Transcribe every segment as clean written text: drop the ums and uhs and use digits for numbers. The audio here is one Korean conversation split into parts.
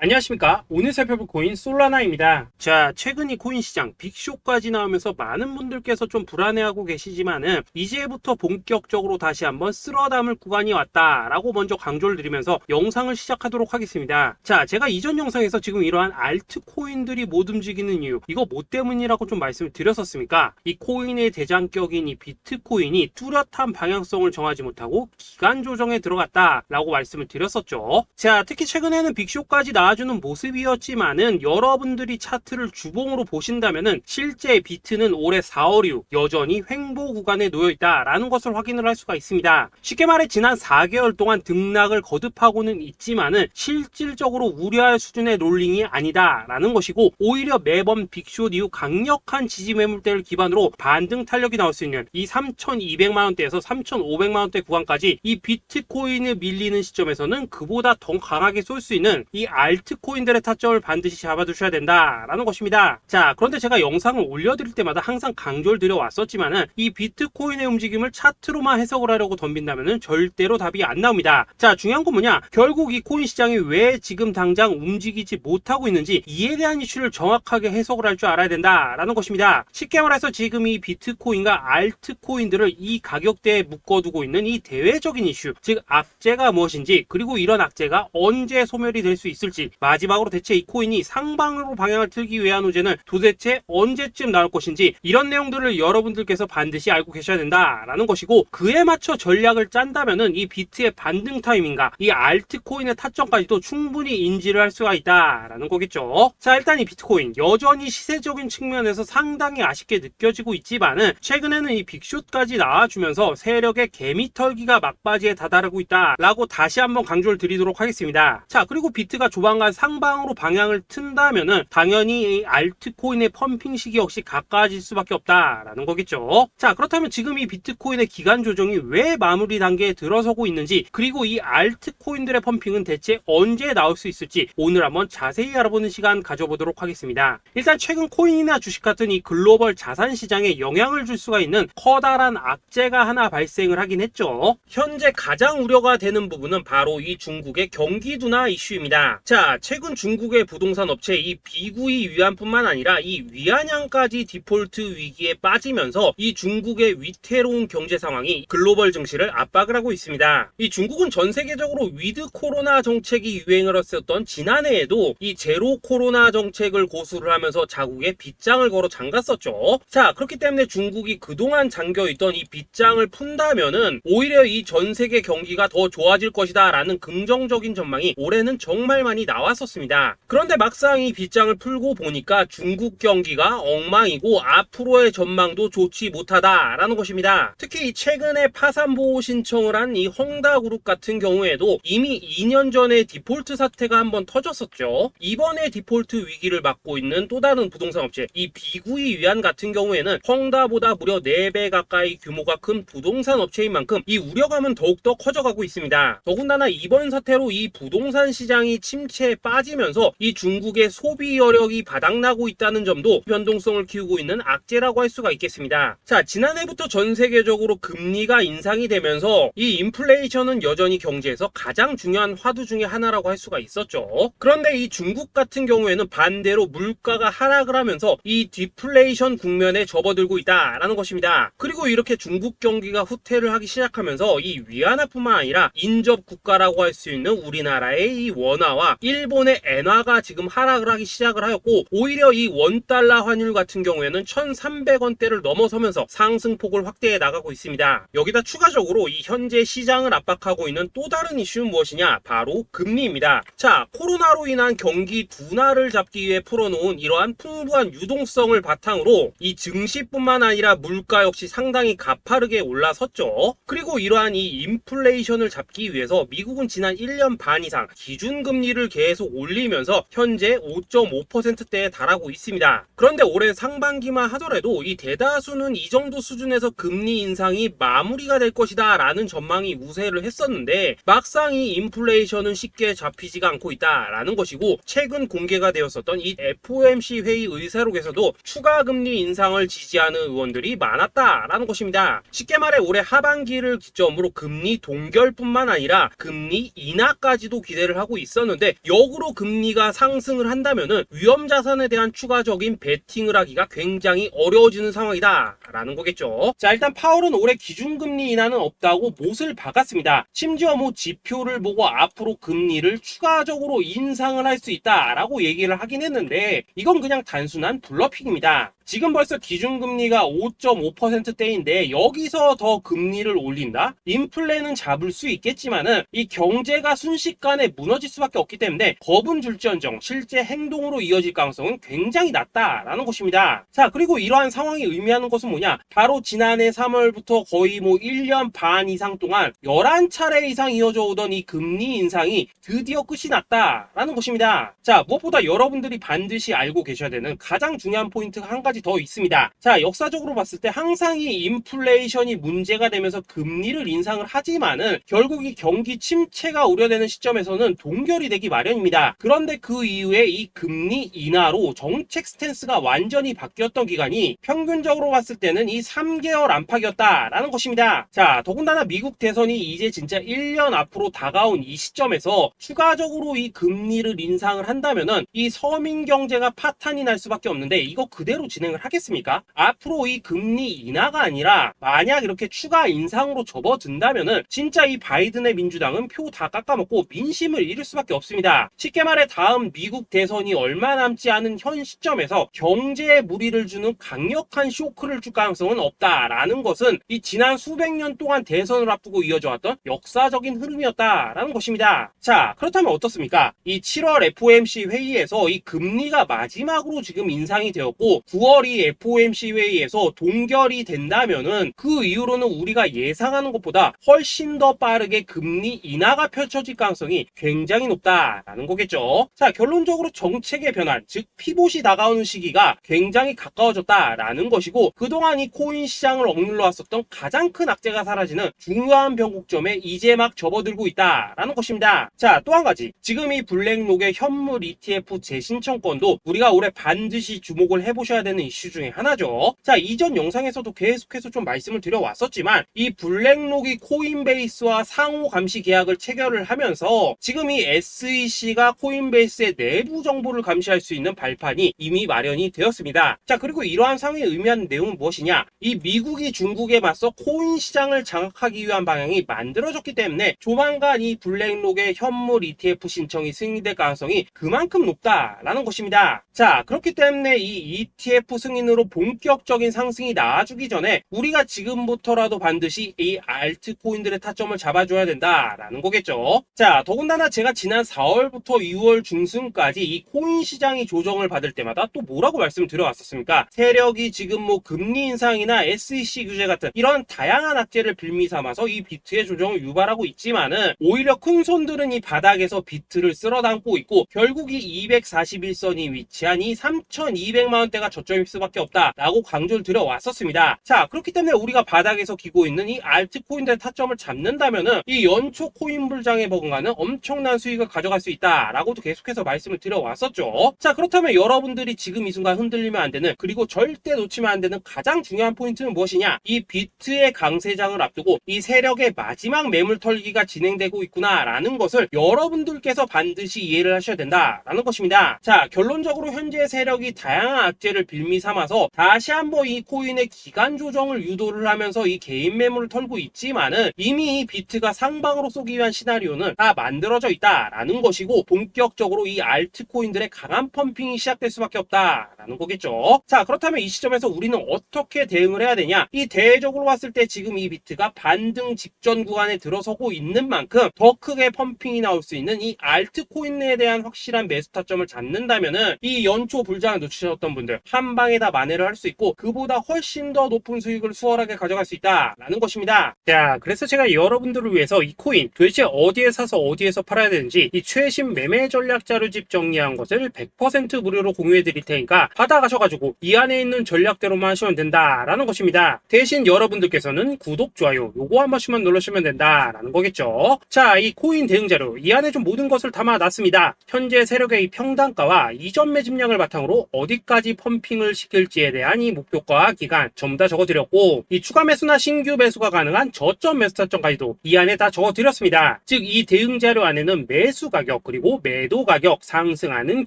안녕하십니까. 오늘 살펴볼 코인 솔라나입니다. 자, 최근 이 코인 시장 빅쇼까지 나오면서 많은 분들께서 좀 불안해하고 계시지만은 이제부터 본격적으로 다시 한번 쓸어담을 구간이 왔다라고 먼저 강조를 드리면서 영상을 시작하도록 하겠습니다. 자, 제가 이전 영상에서 지금 이러한 알트코인들이 못 움직이는 이유, 이거 뭐 때문이라고 좀 말씀을 드렸었습니까? 이 코인의 대장격인 이 비트코인이 뚜렷한 방향성을 정하지 못하고 기간 조정에 들어갔다라고 말씀을 드렸었죠. 자, 특히 최근에는 빅쇼까지 나와주는 모습이었지만은 여러분들이 차트를 주봉으로 보신다면은 실제 비트는 올해 4월 이후 여전히 횡보 구간에 놓여 있다라는 것을 확인을 할 수가 있습니다. 쉽게 말해 지난 4개월 동안 등락을 거듭하고는 있지만은 실질적으로 우려할 수준의 롤링이 아니다라는 것이고, 오히려 매번 빅쇼 이후 강력한 지지 매물대를 기반으로 반등 탄력이 나올 수 있는 이 3,200만 원대에서 3,500만 원대 구간까지 이 비트코인을 밀리는 시점에서는 그보다 더 강하게 쏠 수 있는 이 알트코인들의 타점을 반드시 잡아두셔야 된다라는 것입니다. 자, 그런데 제가 영상을 올려드릴 때마다 항상 강조를 드려왔었지만은 이 비트코인의 움직임을 차트로만 해석을 하려고 덤빈다면은 절대로 답이 안 나옵니다. 자, 중요한 건 뭐냐? 결국 이 코인 시장이 왜 지금 당장 움직이지 못하고 있는지 이에 대한 이슈를 정확하게 해석을 할 줄 알아야 된다라는 것입니다. 쉽게 말해서 지금 이 비트코인과 알트코인들을 이 가격대에 묶어두고 있는 이 대외적인 이슈, 즉 악재가 무엇인지, 그리고 이런 악재가 언제 소멸이 될 수 있을지, 마지막으로 대체 이 코인이 상방으로 방향을 틀기 위한 호재는 도대체 언제쯤 나올 것인지, 이런 내용들을 여러분들께서 반드시 알고 계셔야 된다라는 것이고, 그에 맞춰 전략을 짠다면은 이 비트의 반등 타이밍과 이 알트코인의 타점까지도 충분히 인지를 할 수가 있다라는 거겠죠. 자, 일단 이 비트코인 여전히 시세적인 측면에서 상당히 아쉽게 느껴지고 있지만은 최근에는 이 빅숏까지 나와주면서 세력의 개미털기가 막바지에 다다르고 있다라고 다시 한번 강조를 드리도록 하겠습니다. 자, 그리고 비트가 조만간 상방으로 방향을 튼다면은 당연히 이 알트코인의 펌핑 시기 역시 가까워질 수밖에 없다라는 거겠죠. 자, 그렇다면 지금 이 비트코인의 기간 조정이 왜 마무리 단계에 들어서고 있는지, 그리고 이 알트코인들의 펌핑은 대체 언제 나올 수 있을지 오늘 한번 자세히 알아보는 시간 가져보도록 하겠습니다. 일단 최근 코인이나 주식 같은 이 글로벌 자산 시장에 영향을 줄 수가 있는 커다란 악재가 하나 발생을 하긴 했죠. 현재 가장 우려가 되는 부분은 바로 이 중국의 경기 둔화 이슈입니다. 자, 최근 중국의 부동산 업체 이 비구이 위안뿐만 아니라 이 위안양까지 디폴트 위기에 빠지면서 이 중국의 위태로운 경제 상황이 글로벌 증시를 압박을 하고 있습니다. 이 중국은 전 세계적으로 위드 코로나 정책이 유행을 했었던 지난해에도 이 제로 코로나 정책을 고수를 하면서 자국에 빗장을 걸어 잠갔었죠. 자, 그렇기 때문에 중국이 그동안 잠겨있던 이 빗장을 푼다면은 오히려 이 전 세계 경기가 더 좋아질 것이다 라는 긍정적인 전망이 올해는 정말 많이 나왔었습니다. 그런데 막상 이 빗장을 풀고 보니까 중국 경기가 엉망이고 앞으로의 전망도 좋지 못하다라는 것입니다. 특히 최근에 파산보호 신청을 한 이 헝다그룹 같은 경우에도 이미 2년 전에 디폴트 사태가 한번 터졌었죠. 이번에 디폴트 위기를 맞고 있는 또 다른 부동산 업체 이 비구이 위안 같은 경우에는 헝다보다 무려 4배 가까이 규모가 큰 부동산 업체인 만큼 이 우려감은 더욱더 커져가고 있습니다. 더군다나 이번 사태로 이 부동산 시장이 침체에 빠지면서 이 중국의 소비 여력이 바닥나고 있다는 점도 변동성을 키우고 있는 악재라고 할 수가 있겠습니다. 자, 지난해부터 전 세계적으로 금리가 인상이 되면서 이 인플레이션은 여전히 경제에서 가장 중요한 화두 중에 하나라고 할 수가 있었죠. 그런데 이 중국 같은 경우에는 반대로 물가가 하락을 하면서 이 디플레이션 국면에 접어들고 있다라는 것입니다. 그리고 이렇게 중국 경기가 후퇴를 하기 시작하면서 이 위안화뿐만 아니라 인접 국가라고 할 수 있는 우리나라의 이 원화와 일본의 엔화가 지금 하락을 하기 시작을 하였고, 오히려 이 원달러 환율 같은 경우에는 1,300원대를 넘어서면서 상승폭을 확대해 나가고 있습니다. 여기다 추가적으로 이 현재 시장을 압박하고 있는 또 다른 이슈는 무엇이냐? 바로 금리입니다. 자, 코로나로 인한 경기 둔화를 잡기 위해 풀어놓은 이러한 풍부한 유동성을 바탕으로 이 증시뿐만 아니라 물가 역시 상당히 가파르게 올라섰죠. 그리고 이러한 이 인플레이션을 잡기 위해서 미국은 지난 1년 반 이상 기준금리를 계속 올리면서 현재 5.5%대에 달하고 있습니다. 그런데 올해 상반기만 하더라도 이 대다수는 이 정도 수준에서 금리 인상이 마무리가 될 것이다 라는 전망이 우세를 했었는데, 막상 이 인플레이션은 쉽게 잡히지가 않고 있다라는 것이고, 최근 공개가 되었었던 이 FOMC 회의 의사록에서도 추가 금리 인상을 지지하는 의원들이 많았다라는 것입니다. 쉽게 말해 올해 하반기를 기점으로 금리 동결뿐만 아니라 금리 인하까지도 기대를 하고 있었는데, 역으로 금리가 상승을 한다면은 위험 자산에 대한 추가적인 베팅을 하기가 굉장히 어려워지는 상황이다 라는 거겠죠. 자, 일단 파월은 올해 기준금리 인하는 없다고 못을 박았습니다. 심지어 뭐 지표를 보고 앞으로 금리를 추가적으로 인상을 할 수 있다라고 얘기를 하긴 했는데 이건 그냥 단순한 블러핑입니다. 지금 벌써 기준금리가 5.5%대인데 여기서 더 금리를 올린다? 인플레는 잡을 수 있겠지만은 이 경제가 순식간에 무너질 수밖에 없기 때문에 겁은 줄지언정 실제 행동으로 이어질 가능성은 굉장히 낮다라는 것입니다. 자, 그리고 이러한 상황이 의미하는 것은 뭐냐? 바로 지난해 3월부터 거의 뭐 1년 반 이상 동안 11차례 이상 이어져 오던 이 금리 인상이 드디어 끝이 났다라는 것입니다. 자, 무엇보다 여러분들이 반드시 알고 계셔야 되는 가장 중요한 포인트가 한 가지 더 있습니다. 자, 역사적으로 봤을 때 항상 이 인플레이션이 문제가 되면서 금리를 인상을 하지만은 결국 이 경기 침체가 우려되는 시점에서는 동결이 되기 마련입니다. 그런데 그 이후에 이 금리 인하로 정책 스탠스가 완전히 바뀌었던 기간이 평균적으로 봤을 때는 이 3개월 안팎이었다라는 것입니다. 자, 더군다나 미국 대선이 이제 진짜 1년 앞으로 다가온 이 시점에서 추가적으로 이 금리를 인상을 한다면은 이 서민 경제가 파탄이 날 수밖에 없는데 이거 그대로 진행을 하겠습니까? 앞으로 이 금리 인하가 아니라 만약 이렇게 추가 인상으로 접어든다면은 진짜 이 바이든의 민주당은 표 다 깎아먹고 민심을 잃을 수밖에 없습니다. 쉽게 말해 다음 미국 대선이 얼마 남지 않은 현 시점에서 경제에 무리를 주는 강력한 쇼크를 줄 가능성은 없다라는 것은 이 지난 수백 년 동안 대선을 앞두고 이어져 왔던 역사적인 흐름이었다라는 것입니다. 자, 그렇다면 어떻습니까? 이 7월 FOMC 회의에서 이 금리가 마지막으로 지금 인상이 되었고 9월 이 FOMC 회의에서 동결이 된다면은 그 이후로는 우리가 예상하는 것보다 훨씬 더 빠르게 금리 인하가 펼쳐질 가능성이 굉장히 높다라는 거겠죠. 자, 결론적으로 정책의 변환, 즉 피봇이 다가오는 시기가 굉장히 가까워졌다라는 것이고 그동안 이 코인 시장을 억눌러 왔었던 가장 큰 악재가 사라지는 중요한 변곡점에 이제 막 접어들고 있다라는 것입니다. 자, 또 한 가지, 지금 이 블랙록의 현물 ETF 재신청권도 우리가 올해 반드시 주목을 해보셔야 되는 이슈 중에 하나죠. 자, 이전 영상에서도 계속해서 좀 말씀을 드려왔었지만 이 블랙록이 코인베이스와 상호 감시 계약을 체결을 하면서 지금 이 SEC가 코인베이스의 내부 정보를 감시할 수 있는 발판이 이미 마련이 되었습니다. 자, 그리고 이러한 상황이 의미하는 내용은 무엇이냐? 이 미국이 중국에 맞서 코인 시장을 장악하기 위한 방향이 만들어졌기 때문에 조만간 이 블랙록의 현물 ETF 신청이 승인될 가능성이 그만큼 높다라는 것입니다. 자, 그렇기 때문에 이 ETF 승인으로 본격적인 상승이 나와주기 전에 우리가 지금부터라도 반드시 이 알트코인들의 타점을 잡아줘야 된다라는 거겠죠. 자, 더군다나 제가 지난 4월부터 6월 중순까지 이 코인 시장이 조정을 받을 때마다 또 뭐라고 말씀을 드려왔었습니까? 세력이 지금 뭐 금리 인상이나 SEC 규제 같은 이런 다양한 악재를 빌미 삼아서 이 비트의 조정을 유발하고 있지만은 오히려 큰 손들은 이 바닥에서 비트를 쓸어담고 있고 결국 이 241선이 위치한 이 3,200만 원대가 저점일 수밖에 없다라고 강조를 드려왔었습니다. 자, 그렇기 때문에 우리가 바닥에서 기고 있는 이 알트코인들의 타점을 잡는다면은 이 연초 코인 불장에 버금가는 엄청난 수익을 가져갈 수 있다라고도 계속해서 말씀을 드려왔었죠. 자, 그렇다면 여러분들이 지금 이 순간 흔들리면 안 되는, 그리고 절대 놓치면 안 되는 가장 중요한 포인트는 무엇이냐? 이 비트의 강세장을 앞두고 이 세력의 마지막 매물 털기가 진행되고 있구나라는 것을 여러분들께서 반드시 이해를 하셔야 된다라는 것입니다. 자, 결론적으로 현재 세력이 다양한 악재를 빌미 삼아서 다시 한번 이 코인의 기간 조정을 유도를 하면서 이 개인 매물을 털고 있지만은 이미 이 비트가 상방으로 쏘기 위한 시나리오는 다 만들어져 있다라는 것이고 본격적으로 이 알트코인들의 강한 펌핑이 시작될 수밖에 없다라는 거겠죠. 자, 그렇다면 이 시점에서 우리는 어떻게 대응을 해야 되냐? 이 대외적으로 봤을 때 지금 이 비트가 반등 직전 구간에 들어서고 있는 만큼 더 크게 펌핑이 나올 수 있는 이 알트코인에 대한 확실한 매수 타점을 잡는다면은 이 연초 불장을 놓치셨던 분들 한 방에 다 만회를 할 수 있고 그보다 훨씬 더 높은 수익을 수월하게 가져갈 수 있다라는 것입니다. 자, 그래서 제가 여러분들을 위해서 이 코인 도대체 어디에 사서 어디에서 팔아야 되는지 이 최신 매매 전략 자료집 정리한 것을 100% 무료로 공유해 드릴 테니까 받아가셔가지고 이 안에 있는 전략대로만 하시면 된다라는 것입니다. 대신 여러분들께서는 구독, 좋아요 요거 한 번씩만 눌러주시면 된다라는 거겠죠. 자, 이 코인 대응 자료 이 안에 좀 모든 것을 담아놨습니다. 현재 세력의 이 평단가와 이전 매집량을 바탕으로 어디까지 펌핑을 시킬지에 대한 이 목표가 기간 전부 다 적어드렸고 이 추가 매수나 신규 매수가 가능한 저점 매수 타점까지도 이 안에 다 적어드렸습니다. 즉 이 대응 자료 안에는 매수 가격, 가격, 그리고 매도 가격, 상승하는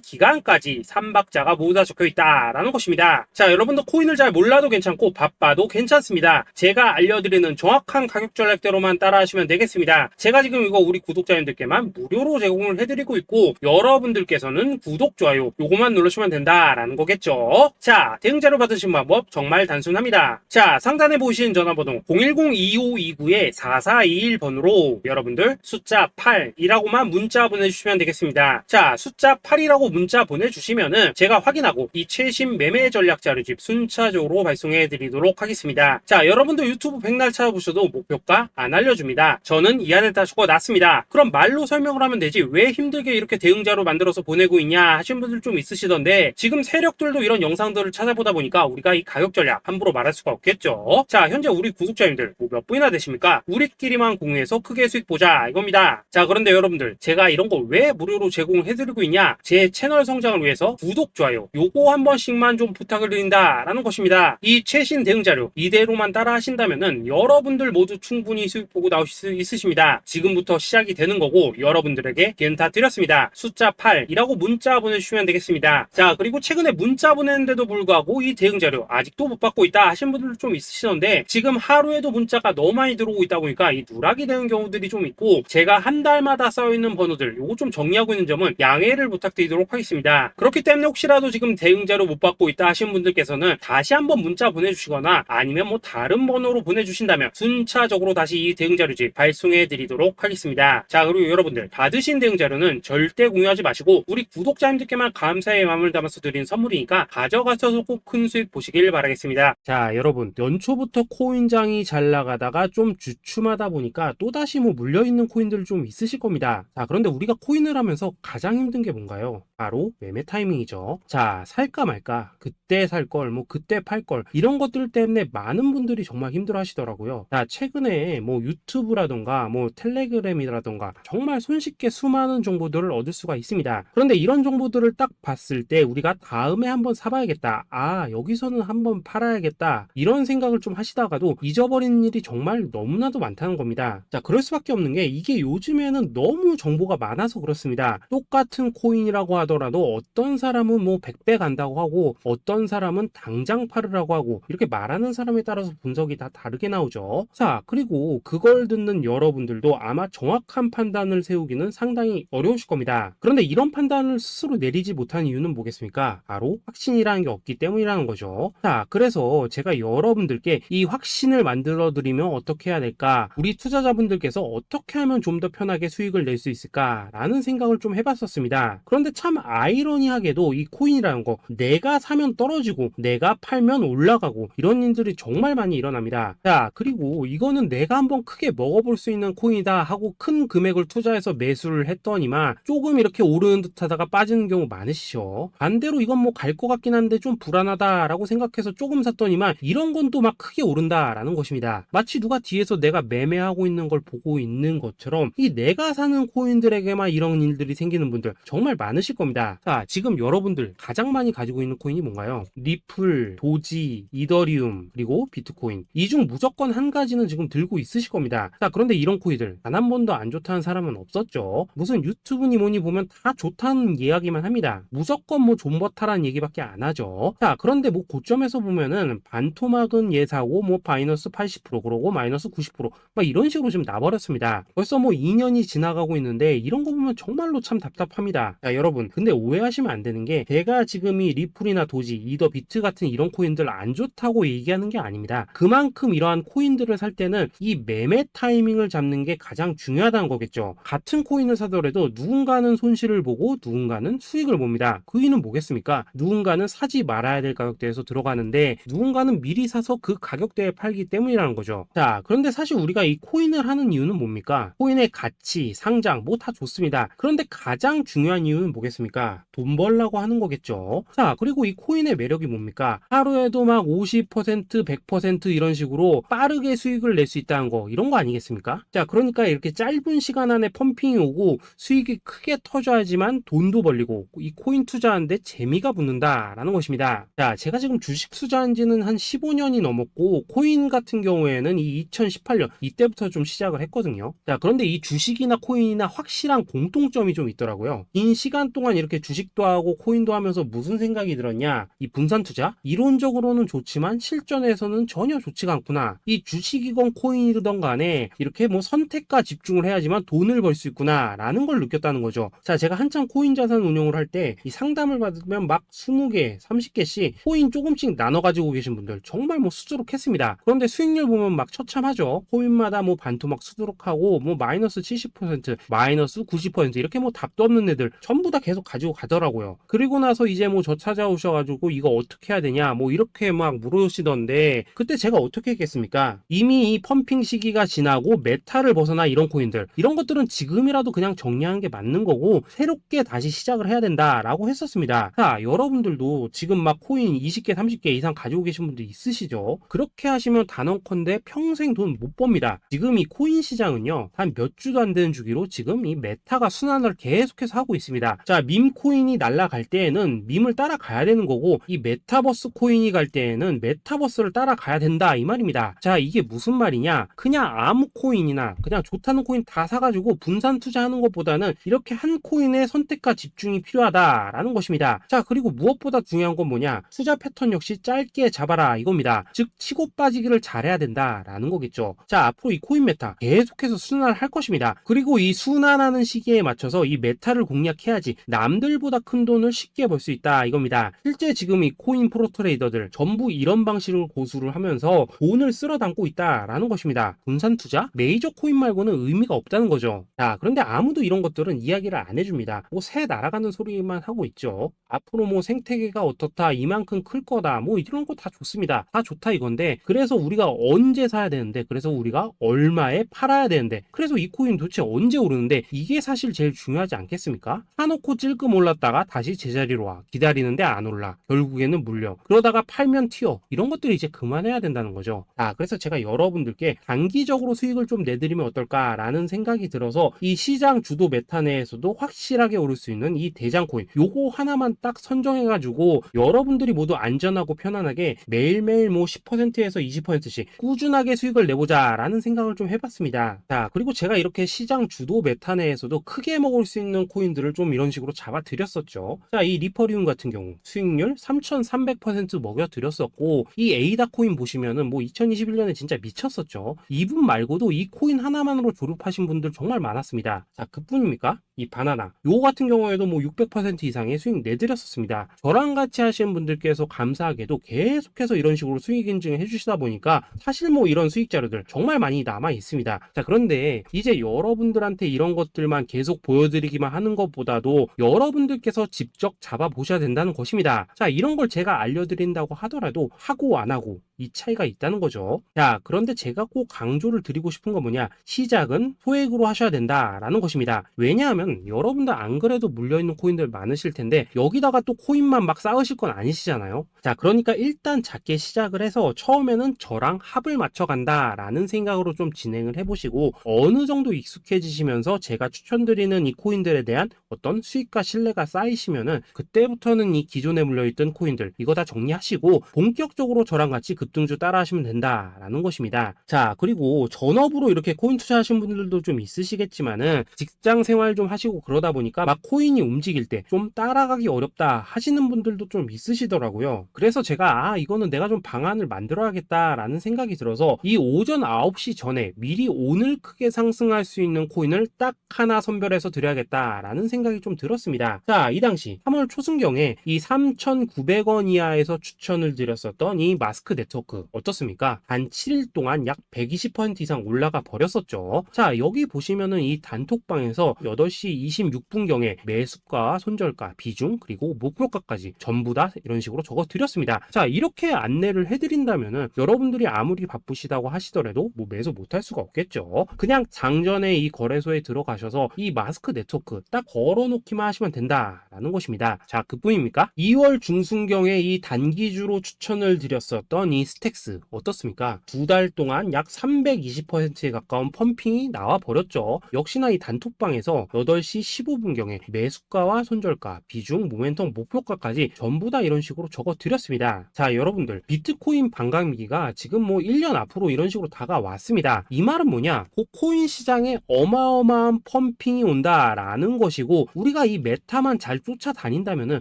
기간까지 3박자가 모두 다 적혀 있다라는 것입니다. 자, 여러분도 코인을 잘 몰라도 괜찮고 바빠도 괜찮습니다. 제가 알려드리는 정확한 가격 전략대로만 따라하시면 되겠습니다. 제가 지금 이거 우리 구독자님들께만 무료로 제공을 해드리고 있고 여러분들께서는 구독, 좋아요 요거만 누르시면 된다라는 거겠죠. 자, 대응자료 받으신 방법 정말 단순합니다. 자, 상단에 보이신 전화번호 010-2529-4421번으로 여러분들 숫자 8이라고만 문자 보내주시면 되겠습니다. 자, 숫자 8이라고 문자 보내주시면은 제가 확인하고 이 최신 매매 전략 자료집 순차적으로 발송해 드리도록 하겠습니다. 자, 여러분도 유튜브 백날 찾아보셔도 목표가 안 알려줍니다. 저는 이 안에 다 적어놨습니다. 그럼 말로 설명을 하면 되지 왜 힘들게 이렇게 대응자로 만들어서 보내고 있냐 하신 분들 좀 있으시던데 지금 세력들도 이런 영상들을 찾아보다 보니까 우리가 이 가격 전략 함부로 말할 수가 없겠죠. 자, 현재 우리 구독자님들 몇 분이나 되십니까? 우리끼리만 공유해서 크게 수익 보자 이겁니다. 자, 그런데 여러분들 제가 이런 거 왜 무료로 제공을 해드리고 있냐? 제 채널 성장을 위해서 구독, 좋아요 요거 한 번씩만 좀 부탁을 드린다라는 것입니다. 이 최신 대응 자료 이대로만 따라 하신다면은 여러분들 모두 충분히 수익 보고 나오실 수 있으십니다. 지금부터 시작이 되는 거고 여러분들에게 기회는 다 드렸습니다. 숫자 8이라고 문자 보내주시면 되겠습니다. 자, 그리고 최근에 문자 보냈는데도 불구하고 이 대응 자료 아직도 못 받고 있다 하신 분들 좀 있으시던데 지금 하루에도 문자가 너무 많이 들어오고 있다 보니까 이 누락이 되는 경우들이 좀 있고 제가 한 달마다 써있는 번호들 요거 좀 정리하고 있는 점은 양해를 부탁드리도록 하겠습니다. 그렇기 때문에 혹시라도 지금 대응 자료 못 받고 있다 하신 분들께서는 다시 한번 문자 보내주시거나 아니면 뭐 다른 번호로 보내주신다면 순차적으로 다시 이 대응 자료집 발송해 드리도록 하겠습니다. 자, 그리고 여러분들 받으신 대응 자료는 절대 공유하지 마시고 우리 구독자님들께만 감사의 마음을 담아서 드린 선물이니까 가져가셔서 꼭 큰 수익 보시길 바라겠습니다. 자, 여러분 연초부터 코인장이 잘 나가다가 좀 주춤하다 보니까 또다시 뭐 물려있는 코인들 좀 있으실 겁니다. 자, 그런데 우리가 코인을 하면서 가장 힘든 게 뭔가요? 바로 매매 타이밍이죠. 자, 살까 말까, 그때 살 걸, 뭐 그때 팔 걸, 이런 것들 때문에 많은 분들이 정말 힘들어 하시더라고요. 자, 최근에 뭐 유튜브라던가 뭐 텔레그램이라던가 정말 손쉽게 수많은 정보들을 얻을 수가 있습니다. 그런데 이런 정보들을 딱 봤을 때 우리가 다음에 한번 사봐야겠다, 아 여기서는 한번 팔아야겠다, 이런 생각을 좀 하시다가도 잊어버리는 일이 정말 너무나도 많다는 겁니다. 자, 그럴 수밖에 없는 게 이게 요즘에는 너무 정보가 많아서 그렇습니다. 똑같은 코인이라고 하더라도 어떤 사람은 뭐 100배 간다고 하고 어떤 사람은 당장 팔으라고 하고 이렇게 말하는 사람에 따라서 분석이 다 다르게 나오죠. 자, 그리고 그걸 듣는 여러분들도 아마 정확한 판단을 세우기는 상당히 어려우실 겁니다. 그런데 이런 판단을 스스로 내리지 못한 이유는 뭐겠습니까? 바로 확신이라는 게 없기 때문이라는 거죠. 자, 그래서 제가 여러분들께 이 확신을 만들어 드리면 어떻게 해야 될까? 우리 투자자분들께서 어떻게 하면 좀 더 편하게 수익을 낼 수 있을까? 라는 생각을 좀 해봤었습니다. 그런데 참 아이러니하게도 이 코인이라는 거 내가 사면 떨어지고 내가 팔면 올라가고 이런 일들이 정말 많이 일어납니다. 자, 그리고 이거는 내가 한번 크게 먹어볼 수 있는 코인이다 하고 큰 금액을 투자해서 매수를 했더니만 조금 이렇게 오르는 듯 하다가 빠지는 경우 많으시죠. 반대로 이건 뭐 갈 것 같긴 한데 좀 불안하다라고 생각해서 조금 샀더니만 이런 건 또 막 크게 오른다라는 것입니다. 마치 누가 뒤에서 내가 매매하고 있는 걸 보고 있는 것처럼 이 내가 사는 코인들에게만 이런 일들이 생기는 분들 정말 많으실 겁니다. 자, 지금 여러분들 가장 많이 가지고 있는 코인이 뭔가요? 리플, 도지, 이더리움, 그리고 비트코인. 이 중 무조건 한 가지는 지금 들고 있으실 겁니다. 자, 그런데 이런 코인들 단 한 번도 안 좋다는 사람은 없었죠. 무슨 유튜브니 뭐니 보면 다 좋다는 이야기만 합니다. 무조건 뭐 존버타라는 얘기밖에 안 하죠. 자, 그런데 뭐 고점에서 보면은 반토막은 예사고 뭐 마이너스 80% 그러고 마이너스 90% 막 이런 식으로 지금 나버렸습니다. 벌써 뭐 2년이 지나가고 있는데 이런 거 보면 정말로 참 답답합니다. 자, 여러분 근데 오해하시면 안 되는 게 제가 지금 이 리플이나 도지, 이더, 비트 같은 이런 코인들 안 좋다고 얘기하는 게 아닙니다. 그만큼 이러한 코인들을 살 때는 이 매매 타이밍을 잡는 게 가장 중요하다는 거겠죠. 같은 코인을 사더라도 누군가는 손실을 보고 누군가는 수익을 봅니다. 그 이유는 뭐겠습니까? 누군가는 사지 말아야 될 가격대에서 들어가는데 누군가는 미리 사서 그 가격대에 팔기 때문이라는 거죠. 자, 그런데 사실 우리가 이 코인을 하는 이유는 뭡니까? 코인의 가치, 상장 뭐 다 좋습니다. 그런데 가장 중요한 이유는 뭐겠습니까? 돈 벌라고 하는 거겠죠. 자, 그리고 이 코인의 매력이 뭡니까? 하루에도 막 50%, 100% 이런 식으로 빠르게 수익을 낼 수 있다는 거, 이런 거 아니겠습니까? 자, 그러니까 이렇게 짧은 시간 안에 펌핑이 오고 수익이 크게 터져야지만 돈도 벌리고 이 코인 투자하는데 재미가 붙는다라는 것입니다. 자, 제가 지금 주식 투자한 지는 한 15년이 넘었고 코인 같은 경우에는 이 2018년 이때부터 좀 시작을 했거든요. 자, 그런데 이 주식이나 코인이나 확실한 공통점이 좀 있더라고요. 긴 시간 동안 이렇게 주식도 하고 코인도 하면서 무슨 생각이 들었냐, 이 분산 투자 이론적으로는 좋지만 실전에서는 전혀 좋지가 않구나, 이 주식이건 코인이든 간에 이렇게 뭐 선택과 집중을 해야지만 돈을 벌 수 있구나 라는 걸 느꼈다는 거죠. 자, 제가 한참 코인 자산 운용을 할 때 이 상담을 받으면 막 20개 30개씩 코인 조금씩 나눠 가지고 계신 분들 정말 뭐 수두룩했습니다. 그런데 수익률 보면 막 처참하죠. 코인마다 뭐 반토막 수두룩하고 뭐 마이너스 70% 마이너스 90% 이렇게 뭐 답도 없는 애들 전부 다 계속 가지고 가더라고요. 그리고 나서 이제 뭐 저 찾아오셔가지고 이거 어떻게 해야 되냐 뭐 이렇게 막 물으시던데, 그때 제가 어떻게 했겠습니까? 이미 이 펌핑 시기가 지나고 메타를 벗어나 이런 코인들, 이런 것들은 지금이라도 그냥 정리하는 게 맞는 거고 새롭게 다시 시작을 해야 된다라고 했었습니다. 자, 여러분들도 지금 막 코인 20개 30개 이상 가지고 계신 분들 있으시죠? 그렇게 하시면 단언컨대 평생 돈 못 법니다. 지금 이 코인 시장은요, 한 몇 주도 안 되는 주기로 지금 이 메타가 순환을 계속해서 하고 있습니다. 자, 밈 코인이 날아갈 때에는 밈을 따라가야 되는 거고, 이 메타버스 코인이 갈 때에는 메타버스를 따라가야 된다 이 말입니다. 자, 이게 무슨 말이냐, 그냥 아무 코인이나 그냥 좋다는 코인 다 사가지고 분산 투자하는 것보다는 이렇게 한 코인에 선택과 집중이 필요하다라는 것입니다. 자, 그리고 무엇보다 중요한 건 뭐냐, 투자 패턴 역시 짧게 잡아라 이겁니다. 즉 치고 빠지기를 잘해야 된다라는 거겠죠. 자, 앞으로 이 코인 메타 계속해서 순환을 할 것입니다. 그리고 이 순환하는 시기에 맞춰서 이 메타를 공략해야지 남들보다 큰 돈을 쉽게 벌 수 있다 이겁니다. 실제 지금 이 코인 프로 트레이더들 전부 이런 방식을 고수를 하면서 돈을 쓸어 담고 있다라는 것입니다. 분산 투자? 메이저 코인 말고는 의미가 없다는 거죠. 자, 그런데 아무도 이런 것들은 이야기를 안 해줍니다. 뭐 새 날아가는 소리만 하고 있죠. 앞으로 뭐 생태계가 어떻다, 이만큼 클 거다, 뭐 이런 거 다 좋습니다. 다 좋다 이건데, 그래서 우리가 언제 사야 되는데, 그래서 우리가 얼마에 팔아야 되는데, 그래서 이 코인 도대체 언제 오르는데, 이게 사실 제일 중요하지 않겠습니까? 사놓고 찔끔 올랐다가 다시 제자리로 와, 기다리는데 안 올라, 결국에는 물려, 그러다가 팔면 튀어, 이런 것들이 이제 그만해야 된다는 거죠. 그래서 제가 여러분들께 단기적으로 수익을 좀 내드리면 어떨까라는 생각이 들어서 이 시장 주도 메타 내에서도 확실하게 오를 수 있는 이 대장 코인, 요거 하나만 딱 선정해가지고 여러분들이 모두 안전하고 편안하게 매일매일 뭐 10%에서 20%씩 꾸준하게 수익을 내보자 라는 생각을 좀 해봤습니다. 자, 그리고 제가 이렇게 시장 주도 메타 내에서도 크게 먹을 수 있는 코인들을 좀 이런 식으로 잡아드렸었죠. 자, 이 리퍼리움 같은 경우 수익률 3300% 먹여드렸었고, 이 에이다 코인 보시면은 뭐 2021년에 진짜 미쳤었죠. 이분 말고도 이 코인 하나만으로 졸업하신 분들 정말 많았습니다. 자, 그뿐입니까? 이 바나나 요거 같은 경우에도 뭐 600% 이상의 수익 내드렸었습니다. 저랑 같이 하시는 분들께서 감사하게도 계속해서 이런 식으로 수익 인증을 해주시다 보니까 사실 뭐 이런 수익 자료들 정말 많이 남아 있습니다. 자, 그런데 이제 여러분들한테 이런 것들만 계속 보여드리기만 하는 것보다도 여러분들께서 직접 잡아보셔야 된다는 것입니다. 자, 이런 걸 제가 알려드린다고 하더라도 하고 안 하고 이 차이가 있다는 거죠. 자, 그런데 제가 꼭 강조를 드리고 싶은 건 뭐냐, 시작은 소액으로 하셔야 된다라는 것입니다. 왜냐하면 여러분들 안 그래도 물려있는 코인들 많으실 텐데 여기다가 또 코인만 막 쌓으실 건 아니시잖아요. 자, 그러니까 일단 작게 시작을 해서 처음에는 저랑 합을 맞춰간다 라는 생각으로 좀 진행을 해보시고, 어느 정도 익숙해지시면서 제가 추천드리는 이 코인들에 대한 어떤 수익과 신뢰가 쌓이시면은 그때부터는 이 기존에 물려있던 코인들 이거 다 정리하시고 본격적으로 저랑 같이 급등주 따라 하시면 된다라는 것입니다. 자, 그리고 전업으로 이렇게 코인 투자하시는 분들도 좀 있으시겠지만은 직장 생활 좀 하시고 그러다 보니까 막 코인이 움직일 때 좀 따라가기 어렵다 하시는 분들도 좀 있으시더라고요. 그래서 제가 이거는 내가 좀 방안을 만들어야겠다라는 생각이 들어서 이 오전 9시 전에 미리 오늘 크게 상승할 수 있는 코인을 딱 하나 선별해서 드려야겠다라는 생각이 좀 들었습니다. 자, 이 당시 3월 초순경에 이 3,900원 이하에서 추천을 드렸었던 이 마스크 네트워크 어떻습니까? 단 7일 동안 약 120% 이상 올라가 버렸었죠. 자, 여기 보시면은 이 단톡방에서 8시 26분경에 매수가, 손절가, 비중, 그리고 목표가까지 전부 다 이런 식으로 적어 드렸습니다. 자, 이렇게 안내를 해드린다면은 여러분들이 아무리 바쁘시다고 하시더라도 뭐 매수 못할 수가 없겠죠. 그냥 장전에 이 거래소에 들어가셔서 이 마스크 네트워크 딱 걸어놓기만 하시면 된다라는 것입니다. 자, 그뿐입니까? 2월 중순경에 이 단기주로 추천을 드렸었던 이 스택스 어떻습니까? 2달 동안 약 320%에 가까운 펌핑이 나와 버렸죠. 역시나 이 단톡방에서 8시 15분경에 매수가와 손절가, 비중, 모멘텀, 목표가까지 전부 다 이런 식으로 적어 드렸습니다. 자, 여러분들 비트코인 반감기가 지금 뭐 1년 앞으로 이런 식으로 다가왔습니다. 이 말은 뭐냐? 그 코인 시장에 어마어마한 펌핑이 온다라는 것이고, 우리가 이 메타만 잘 쫓아다닌다면은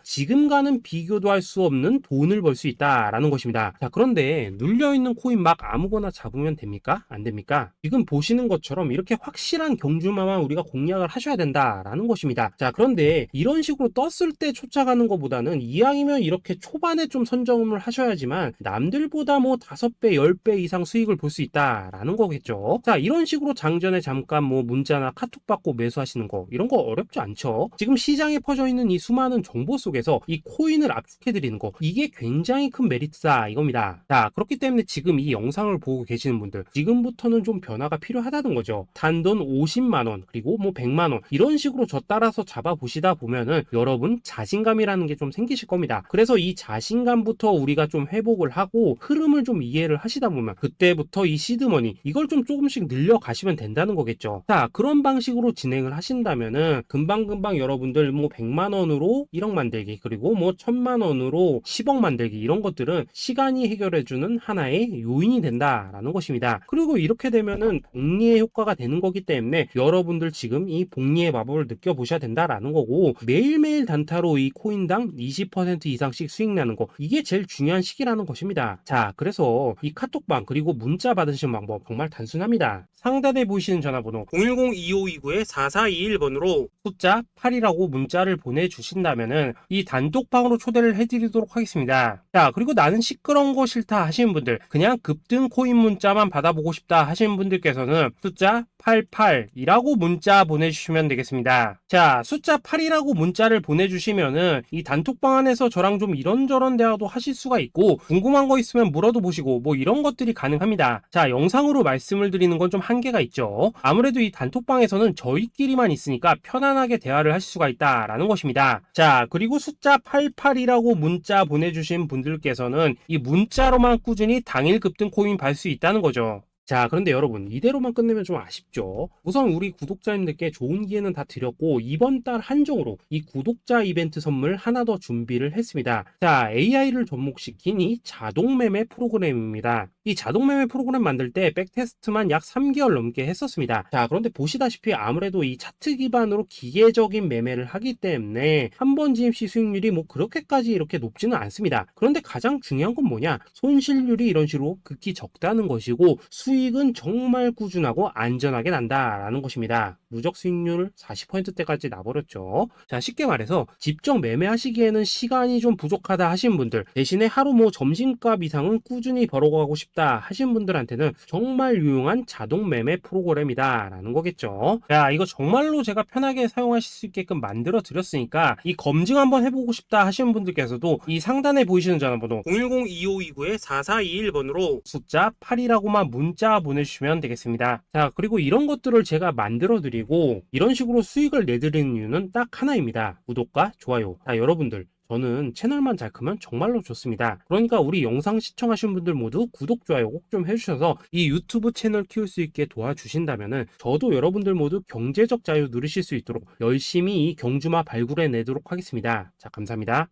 지금과는 비교도 할 수 없는 돈을 벌 수 있다라는 것입니다. 자, 그런데 눌려있는 코인 막 아무거나 잡으면 됩니까? 안 됩니까? 지금 보시는 것처럼 이렇게 확실한 경주마만 우리가 공략을 하셔야 된다라는 것입니다. 자, 그런데 이런 식으로 떴을 때 쫓아가는 것보다는 이왕이면 이렇게 초반에 좀 선점을 하셔야지만 남들보다 뭐 5배, 10배 이상 수익을 볼 수 있다라는 거겠죠. 자, 이런 식으로 장전에 잠깐 뭐 문자나 카톡 받고 매수하시는 거, 이런 거 어렵지 않죠. 지금 시장에 퍼져 있는 이 수많은 정보 속에서 이 코인을 압축해 드리는 거, 이게 굉장히 큰 메리트다 이겁니다. 자, 그렇기 때문에 지금 이 영상을 보고 계시는 분들, 지금부터는 좀 변화가 필요하다는 거죠. 단돈 50만원 그리고 뭐 100만원 이런 식으로 저 따라서 잡아보시다 보면은 여러분 자신감이라는 게 좀 생기실 겁니다. 그래서 이 자신감부터 우리가 좀 회복을 하고 흐름을 좀 이해를 하시다 보면 그때부터 이 시드머니 이걸 좀 조금씩 늘려가시면 된다는 거겠죠. 자, 그런 방식으로 진행을 하신다면은 금방금방 여러분들 뭐 100만원으로 1억 만들기, 그리고 뭐 1000만원으로 10억 만들기, 이런 것들은 시간이 해결해주는 하나의 요인이 된다라는 것입니다. 그리고 이렇게 되면은 복리의 효과가 되는 거기 때문에 여러분들 지금 이 복리의 마법을 느껴보셔야 된다라는 거고, 매일매일 단타로 이 코인당 20% 이상씩 수익 나는 거, 이게 제일 중요한 시기라는 것입니다. 자, 그래서 이 카톡방 그리고 문자 받으시는 방법 정말 단순합니다. 상단에 보이시는 전화번호 010-2529-4421번으로 숫자 8이라고 문자를 보내주신다면은 이 단톡방으로 초대를 해드리도록 하겠습니다. 자, 그리고 나는 시끄러운 거 싫다 하시는 분들, 그냥 급등 코인 문자만 받아보고 싶다 하시는 분들께서는 숫자 88이라고 문자 보내주시면 되겠습니다. 자, 숫자 8이라고 문자를 보내주시면은 이 단톡방 안에서 저랑 좀 이런저런 대화도 하실 수가 있고, 궁금한 거 있으면 물어도 보시고 뭐 이런 것들이 가능합니다. 자, 영상으로 말씀을 드리는 건 좀 한계가 있죠. 아무래도 이 단톡방에서는 저희끼리만 있으니까 편안하게 대화를 하실 수가 있다라는 것입니다. 자, 그리고 숫자 88이라고 문자 보내주신 분들께서는 이 문자로만 꾸준히 당일 급등 코인 받을 수 있다는 거죠. 자, 그런데 여러분 이대로만 끝내면 좀 아쉽죠. 우선 우리 구독자님들께 좋은 기회는 다 드렸고, 이번 달 한정으로 이 구독자 이벤트 선물 하나 더 준비를 했습니다. 자, AI를 접목시킨 이 자동 매매 프로그램입니다. 이 자동 매매 프로그램 만들 때 백테스트만 약 3개월 넘게 했었습니다. 자, 그런데 보시다시피 아무래도 이 차트 기반으로 기계적인 매매를 하기 때문에 한 번 진입 시 수익률이 뭐 그렇게까지 이렇게 높지는 않습니다. 그런데 가장 중요한 건 뭐냐? 손실률이 이런 식으로 극히 적다는 것이고, 수익은 정말 꾸준하고 안전하게 난다라는 것입니다. 누적 수익률 40%대까지 나버렸죠. 자, 쉽게 말해서 직접 매매하시기에는 시간이 좀 부족하다 하시는 분들, 대신에 하루 뭐 점심값 이상은 꾸준히 벌어가고 싶다 하시는 분들한테는 정말 유용한 자동 매매 프로그램이다라는 거겠죠. 자, 이거 정말로 제가 편하게 사용하실 수 있게끔 만들어 드렸으니까 이 검증 한번 해보고 싶다 하시는 분들께서도 이 상단에 보이시는 전화번호 010-2529-4421번으로 숫자 8이라고만 문자 보내주시면 되겠습니다. 자, 그리고 이런 것들을 제가 만들어 드리고 이런 식으로 수익을 내드리는 이유는 딱 하나입니다. 구독과 좋아요. 자, 여러분들 저는 채널만 잘 크면 정말로 좋습니다. 그러니까 우리 영상 시청하신 분들 모두 구독, 좋아요 꼭 좀 해주셔서 이 유튜브 채널 키울 수 있게 도와주신다면은 저도 여러분들 모두 경제적 자유 누리실 수 있도록 열심히 이 경주마 발굴해 내도록 하겠습니다. 자, 감사합니다.